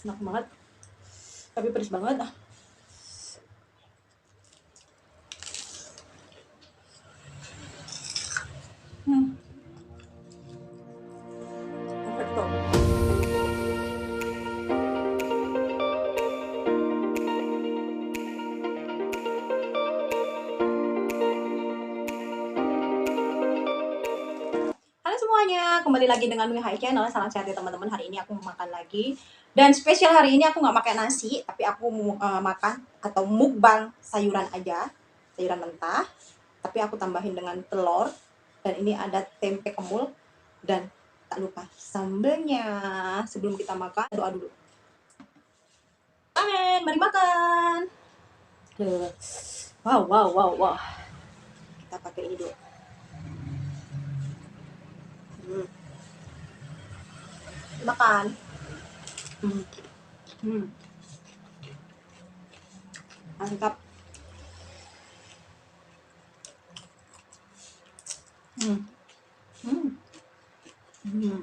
Enak banget, tapi pedes banget. Hmm, perfecto. Halo semuanya, kembali lagi dengan Nui Hai Channel. Salam sehat ya teman-teman. Hari ini aku mau makan lagi. Dan spesial hari ini aku nggak makan nasi, tapi aku mau makan atau mukbang sayuran aja, sayuran mentah. Tapi aku tambahin dengan telur. Dan ini ada tempe kemul dan tak lupa sambelnya. Sebelum kita makan, doa dulu. Amin, mari makan. Wow, wow, wow, wow. Kita pakai ini dulu. Makan. Hmm. Hmm. Mantap. Hmm. Hmm. Hmm.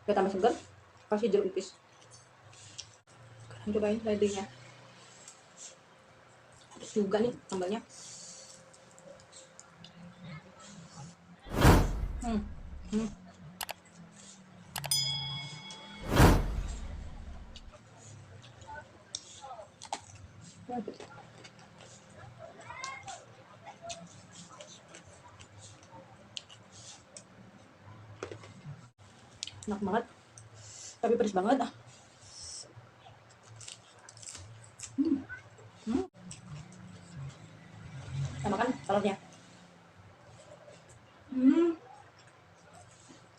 Biar tambah segar, kasih jeruk nipis. Cobain slidingnya. Terus juga nih sambalnya. Hmm. Hmm. Enak banget, tapi pedes banget. Hmm. Hmm. Kita makan telurnya. Hmm.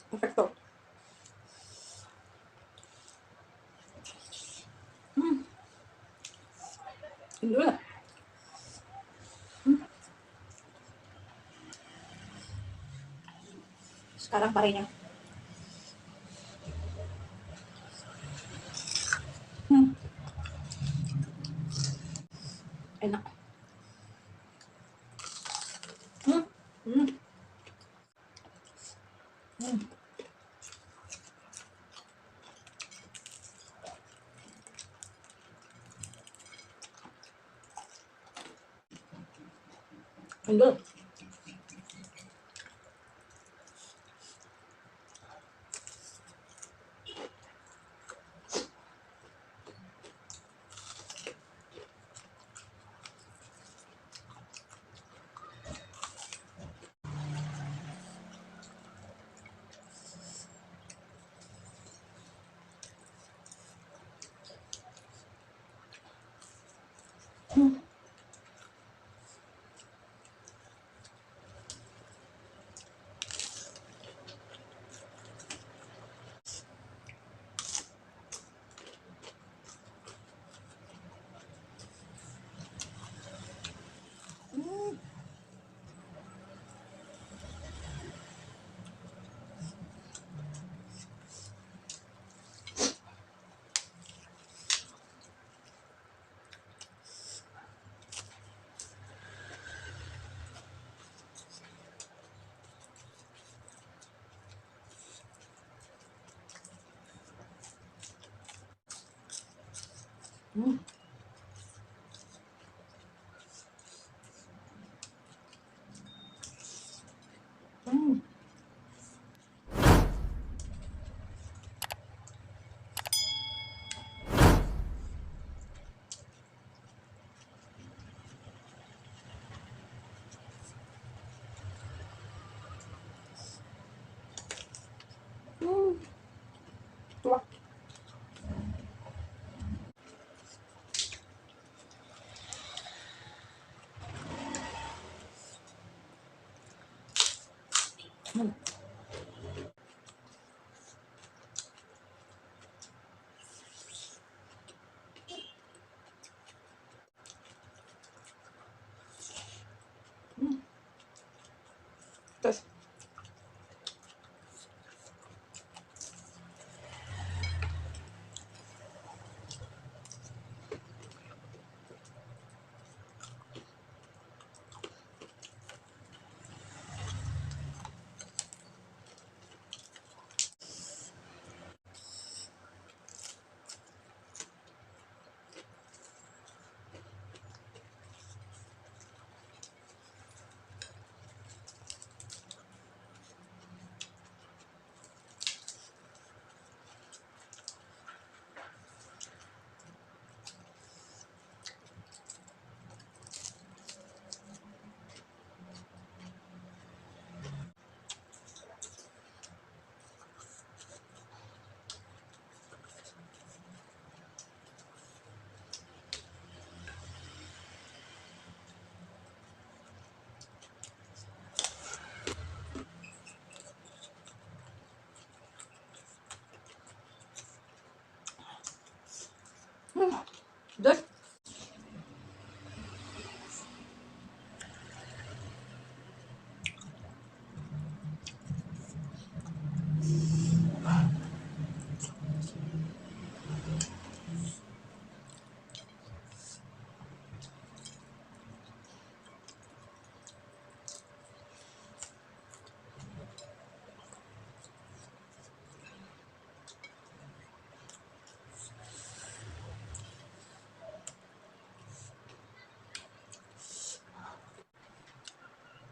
Perfecto. Hmm. Ini dulu lah. Hmm. Sekarang parenya. Hmm. Enak. Hmm. Hmm. Hmm. Ini dulu. Hmm. Hmm. Hmm. Hmm. Hmm. Tuh. Hmm. Hmm. Terus.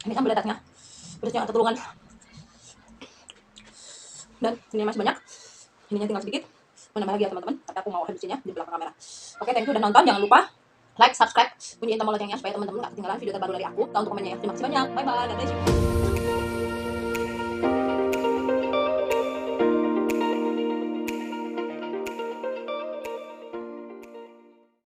Ini sambal dadatnya, pedasnya nggak tertulungan. Dan ini masih banyak, ininya tinggal sedikit. Menambah lagi ya teman-teman, tapi aku mau habisinnya di belakang kamera. Oke, thank you udah nonton. Jangan lupa like, subscribe, bunyiin tombol loncengnya supaya teman-teman nggak ketinggalan video terbaru dari aku. Untuk komennya ya. Terima kasih banyak. Bye bye. God bless you.